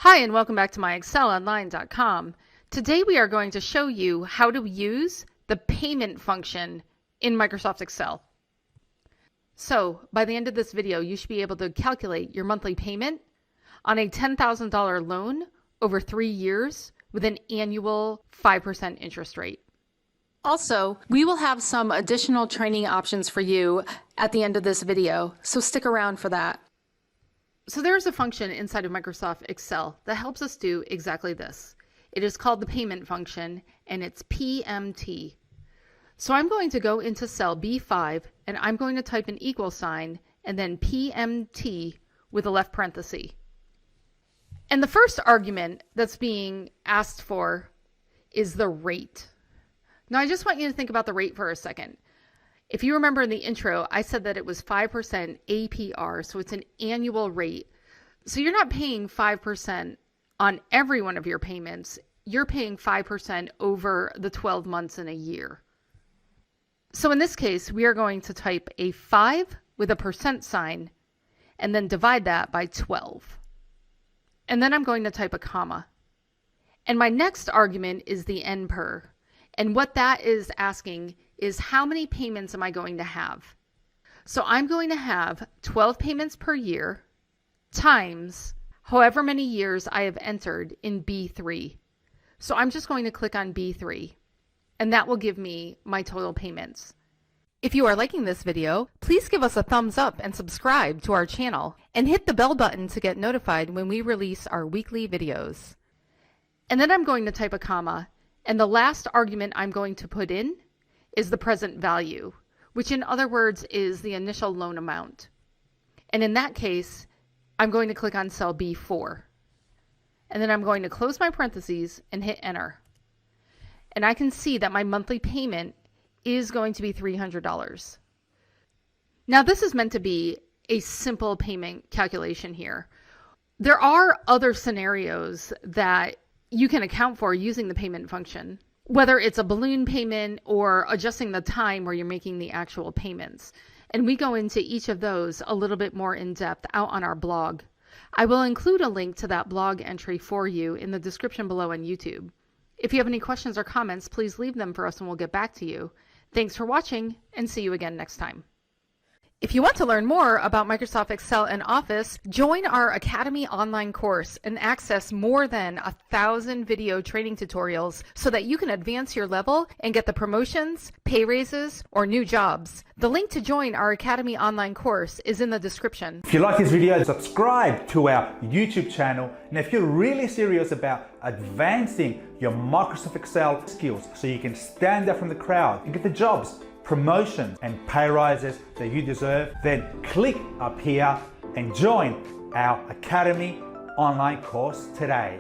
Hi, and welcome back to MyExcelOnline.com. Today we are going to show you how to use the payment function in Microsoft Excel. So by the end of this video, you should be able to calculate your monthly payment on a $10,000 loan over 3 years with an annual 5% interest rate. Also, we will have some additional training options for you at the end of this video, so stick around for that. So there's a function inside of Microsoft Excel that helps us do exactly this. It is called the payment function, and it's PMT. So I'm going to go into cell B5, and I'm going to type an equal sign, and then PMT with a left parenthesis. And the first argument that's being asked for is the rate. Now I just want you to think about the rate for a second. If you remember in the intro, I said that it was 5% APR, so it's an annual rate. So you're not paying 5% on every one of your payments. You're paying 5% over the 12 months in a year. So in this case, we are going to type a 5 with a percent sign and then divide that by 12. And then I'm going to type a comma. And my next argument is the N per. And what that is asking is how many payments am I going to have? So I'm going to have 12 payments per year times however many years I have entered in B3. So I'm just going to click on B3, and that will give me my total payments. If you are liking this video, please give us a thumbs up and subscribe to our channel, and hit the bell button to get notified when we release our weekly videos. And then I'm going to type a comma, and the last argument I'm going to put in is the present value, which in other words is the initial loan amount. And in that case, I'm going to click on cell B4. And then I'm going to close my parentheses and hit enter. And I can see that my monthly payment is going to be $300. Now this is meant to be a simple payment calculation here. There are other scenarios that you can account for using the payment function, whether it's a balloon payment or adjusting the time where you're making the actual payments. And we go into each of those a little bit more in depth out on our blog. I will include a link to that blog entry for you in the description below on YouTube. If you have any questions or comments, please leave them for us and we'll get back to you. Thanks for watching, and see you again next time. If you want to learn more about Microsoft Excel and Office, join our Academy online course and access more than 1,000 video training tutorials so that you can advance your level and get the promotions, pay raises, or new jobs. The link to join our Academy online course is in the description. If you like this video, subscribe to our YouTube channel. And if you're really serious about advancing your Microsoft Excel skills so you can stand out from the crowd and get the jobs, promotions and pay rises that you deserve, then click up here and join our Academy online course today.